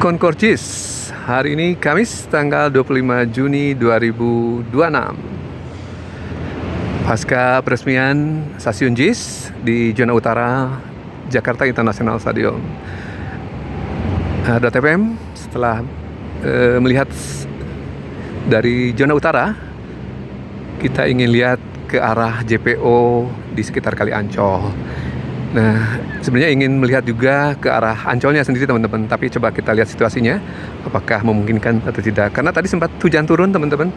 Konkorcis. Hari ini Kamis tanggal 25 Juni 2026. Pasca peresmian stasiun JIS di zona utara Jakarta International Stadium. .fm setelah melihat dari zona utara, kita ingin lihat ke arah JPO di sekitar Kali Ancol. Nah, sebenarnya ingin melihat juga ke arah Ancolnya sendiri teman-teman. Tapi coba kita lihat situasinya, apakah memungkinkan atau tidak. Karena tadi sempat hujan turun teman-teman.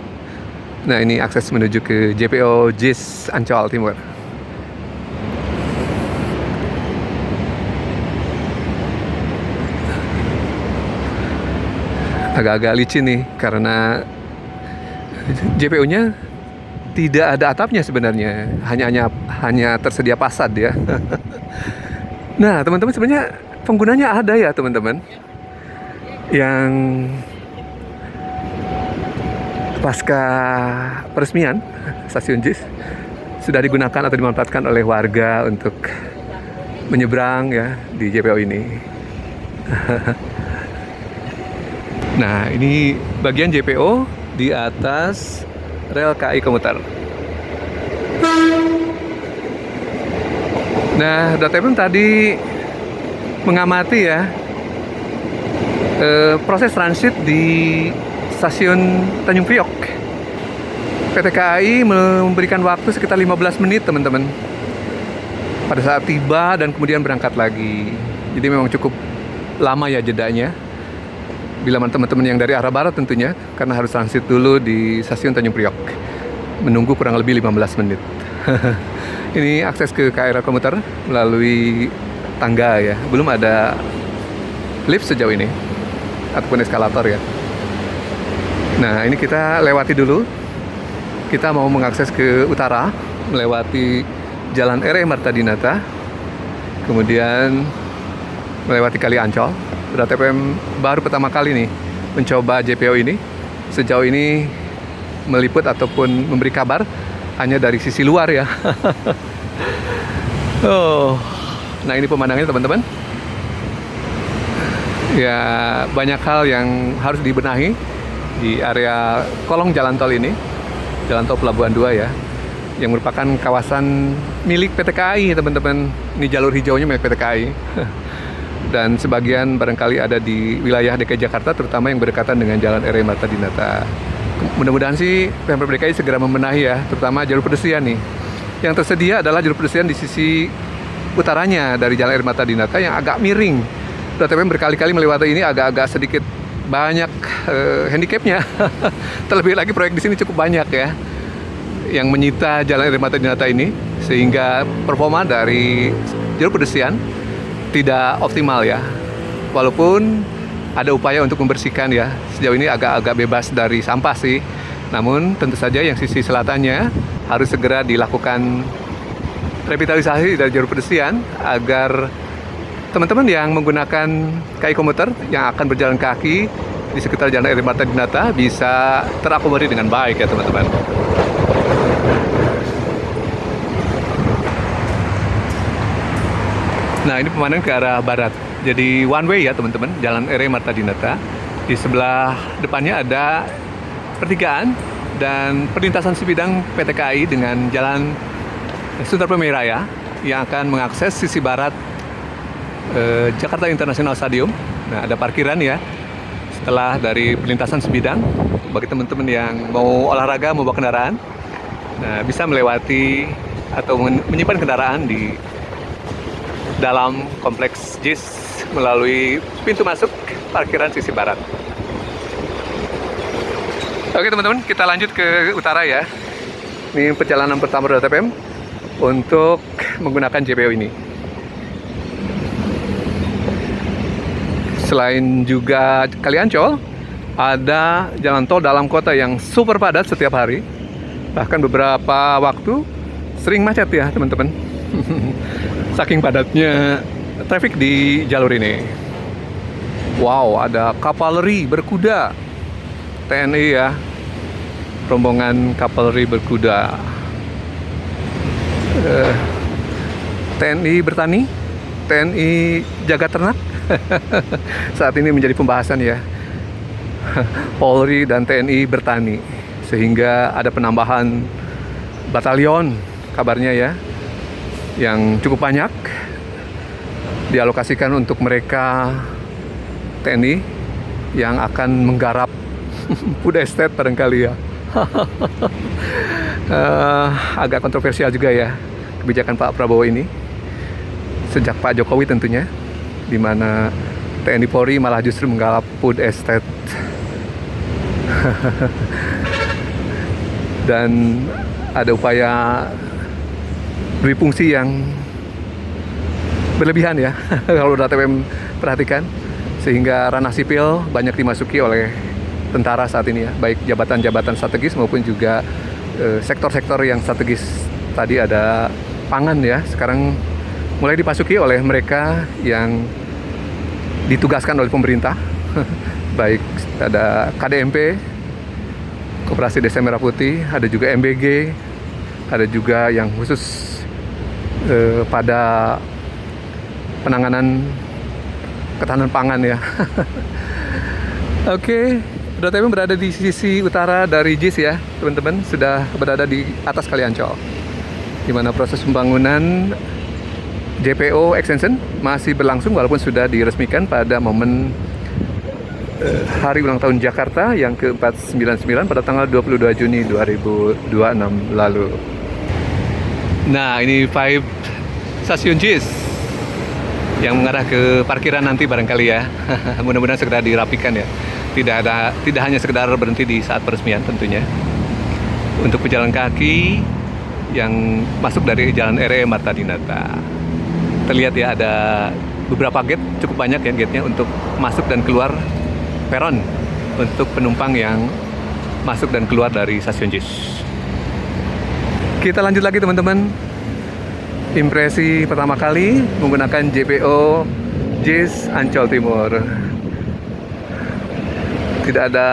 Nah, ini akses menuju ke JPO JIS Ancol Timur. Agak-agak licin nih, karena JPO-nya tidak ada atapnya sebenarnya, hanya tersedia fasad ya. Nah, teman-teman, sebenarnya penggunanya ada ya teman-teman, yang pasca peresmian stasiun JIS sudah digunakan atau dimanfaatkan oleh warga untuk menyeberang ya di JPO ini. Nah, ini bagian JPO di atas rel KAI komuter. Nah, .fm tadi mengamati ya proses transit di stasiun Tanjung Priok. PT KAI memberikan waktu sekitar 15 menit teman-teman pada saat tiba dan kemudian berangkat lagi. Jadi memang cukup lama ya jedanya. Bila teman-teman yang dari arah barat tentunya, karena harus transit dulu di stasiun Tanjung Priok, menunggu kurang lebih 15 menit. Ini akses ke KRL komuter melalui tangga ya, belum ada lift sejauh ini ataupun eskalator ya. Nah, ini kita lewati dulu. Kita mau mengakses ke utara melewati Jalan R.E. Marta Dinata, kemudian melewati Kali Ancol. .fm baru pertama kali nih mencoba JPO ini. Sejauh ini meliput ataupun memberi kabar hanya dari sisi luar ya. Oh, nah ini pemandangannya teman-teman. Ya, banyak hal yang harus dibenahi di area kolong jalan tol ini, jalan tol Pelabuhan 2 ya, yang merupakan kawasan milik PT KAI teman-teman. Ini jalur hijaunya milik PT KAI. Dan sebagian barangkali ada di wilayah DKI Jakarta, terutama yang berdekatan dengan Jalan R.E. Marta Dinata. Mudah-mudahan sih Pemprov DKI segera membenahi ya, terutama jalur pedestrian nih. Yang tersedia adalah jalur pedestrian di sisi utaranya dari Jalan R.E. Marta Dinata yang agak miring. .fm berkali-kali melewati ini agak-agak sedikit banyak handicapnya. Terlebih lagi proyek di sini cukup banyak ya, yang menyita Jalan R.E. Marta Dinata ini, sehingga performa dari jalur pedestrian tidak optimal ya. Walaupun ada upaya untuk membersihkan ya, sejauh ini agak-agak bebas dari sampah sih. Namun tentu saja yang sisi selatannya harus segera dilakukan revitalisasi dari jalur pedestrian agar teman-teman yang menggunakan KAI komuter yang akan berjalan kaki di sekitar Jalan R.E. Marta Dinata bisa terakomodir dengan baik ya teman-teman. Nah, ini pemandangan ke arah barat. Jadi one way ya teman-teman, Jalan R.E. Marta Dinata. Di sebelah depannya ada pertigaan dan perlintasan sebidang PT KAI dengan Jalan Sunter Pemiraya yang akan mengakses sisi barat Jakarta International Stadium. Nah, ada parkiran ya setelah dari perlintasan sebidang bagi teman-teman yang mau olahraga, mau bawa kendaraan. Nah, bisa melewati atau menyimpan kendaraan di dalam kompleks JIS melalui pintu masuk parkiran sisi barat. Oke teman-teman, kita lanjut ke utara ya. Ini perjalanan pertama .fm untuk menggunakan JPO ini. Selain juga Kali Ancol, ada jalan tol dalam kota yang super padat setiap hari. Bahkan beberapa waktu sering macet ya teman-teman. Saking padatnya traffic di jalur ini. Wow, ada kavaleri berkuda TNI ya, rombongan kavaleri berkuda. TNI bertani, TNI jaga ternak, saat ini menjadi pembahasan ya. Polri dan TNI bertani, sehingga ada penambahan batalion kabarnya ya, yang cukup banyak dialokasikan untuk mereka TNI yang akan menggarap food estate barangkali ya. Agak kontroversial juga ya kebijakan Pak Prabowo ini sejak Pak Jokowi tentunya, di mana TNI Polri malah justru menggarap food estate. Dan ada upaya berfungsi yang berlebihan ya kalau udah TPM perhatikan, sehingga ranah sipil banyak dimasuki oleh tentara saat ini ya, baik jabatan-jabatan strategis maupun juga sektor-sektor yang strategis. Tadi ada pangan ya, sekarang mulai dimasuki oleh mereka yang ditugaskan oleh pemerintah. Baik ada KDMP, Koperasi Desa Merah Putih, ada juga MBG, ada juga yang khusus pada penanganan ketahanan pangan ya. Oke, DOTM berada di sisi utara dari JIS ya, teman-teman, sudah berada di atas Kali Ancol, di mana proses pembangunan JPO Extension masih berlangsung walaupun sudah diresmikan pada momen Hari Ulang Tahun Jakarta yang ke-499 pada tanggal 22 Juni 2026 lalu. Nah, ini pipe stasiun JIS yang mengarah ke parkiran nanti barangkali ya. Mudah-mudahan segera dirapikan ya. Tidak hanya sekedar berhenti di saat peresmian tentunya. Untuk pejalan kaki yang masuk dari Jalan RE Marta Dinata, terlihat ya ada beberapa gate, cukup banyak ya gate-nya untuk masuk dan keluar peron untuk penumpang yang masuk dan keluar dari stasiun JIS. Kita lanjut lagi teman-teman. Impresi pertama kali menggunakan JPO JIS Ancol Timur. Tidak ada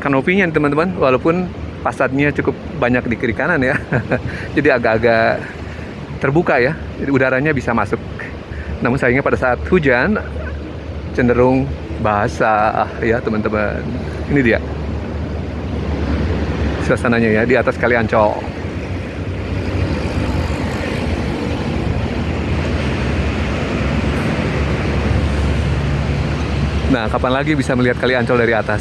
kanopinya teman-teman, walaupun fasadnya cukup banyak di kiri kanan ya. Jadi agak-agak terbuka ya, jadi udaranya bisa masuk. Namun sayangnya pada saat hujan cenderung basah ya teman-teman. Ini dia suasananya ya di atas Kali Ancol. Nah, kapan lagi bisa melihat Kali Ancol dari atas?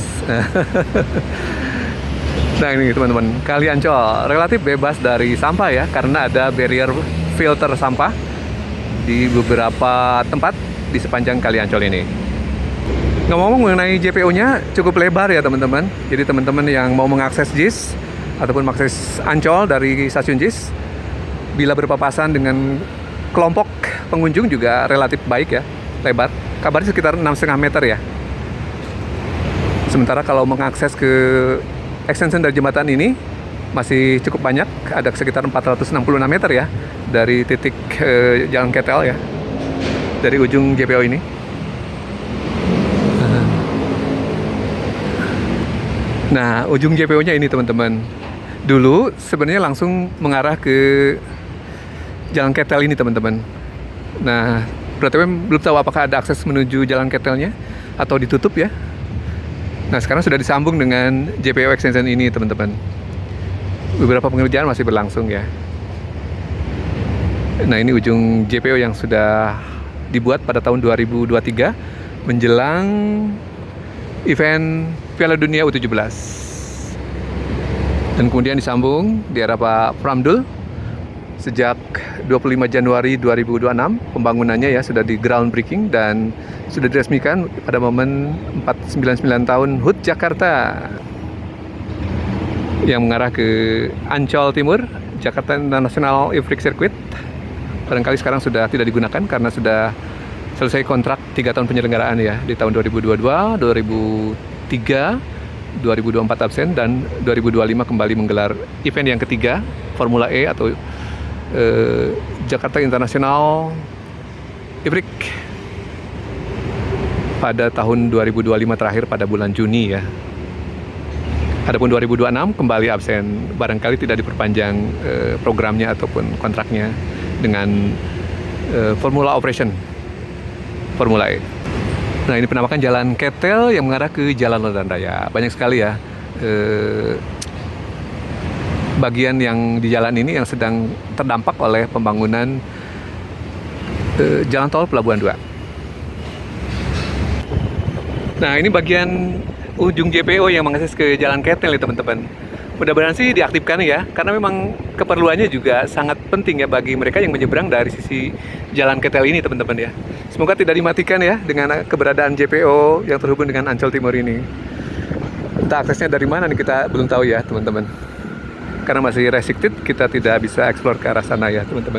Nah, ini teman-teman, Kali Ancol relatif bebas dari sampah ya, karena ada barrier filter sampah di beberapa tempat di sepanjang Kali Ancol ini. Ngomong-ngomong mengenai JPO-nya cukup lebar ya teman-teman. Jadi teman-teman yang mau mengakses JIS ataupun mengakses Ancol dari stasiun JIS, bila berpapasan dengan kelompok pengunjung juga relatif baik ya, lebar. Kabarnya sekitar 6,5 meter ya. Sementara kalau mengakses ke extension dari jembatan ini masih cukup banyak, ada sekitar 466 meter ya dari titik Jalan Ketel ya, dari ujung JPO ini. Nah, ujung JPO-nya ini teman-teman, dulu sebenarnya langsung mengarah ke Jalan Ketel ini teman-teman. Nah, berarti belum tahu apakah ada akses menuju Jalan Ketelnya atau ditutup ya. Nah, sekarang sudah disambung dengan JPO Extension ini teman-teman. Beberapa pengerjaan masih berlangsung ya. Nah, ini ujung JPO yang sudah dibuat pada tahun 2023 menjelang event Piala Dunia U17. Dan kemudian disambung di era Pak Pramdul sejak 25 Januari 2026 pembangunannya ya sudah di groundbreaking dan sudah diresmikan pada momen 499 tahun HUT Jakarta yang mengarah ke Ancol Timur, Jakarta International E-Freak Circuit. Barangkali sekarang sudah tidak digunakan karena sudah selesai kontrak 3 tahun penyelenggaraan ya, di tahun 2022, 2003, 2024 absen, dan 2025 kembali menggelar event yang ketiga, Formula E atau Jakarta International E-Freak pada tahun 2025 terakhir pada bulan Juni ya. Adapun 2026 kembali absen, barangkali tidak diperpanjang programnya ataupun kontraknya dengan Formula Operation. Formula E. Nah, ini penampakan Jalan Ketel yang mengarah ke Jalan Lodan Raya. Banyak sekali ya bagian yang di jalan ini yang sedang terdampak oleh pembangunan jalan tol Pelabuhan 2. Nah, ini bagian ujung JPO yang mengakses ke Jalan Ketel ya teman-teman. Mudah-mudahan sih diaktifkan ya, karena memang keperluannya juga sangat penting ya bagi mereka yang menyeberang dari sisi Jalan Ketel ini teman-teman ya. Semoga tidak dimatikan ya dengan keberadaan JPO yang terhubung dengan Ancol Timur ini. Entah aksesnya dari mana nih kita belum tahu ya teman-teman. Karena masih restricted, kita tidak bisa eksplor ke arah sana ya teman-teman.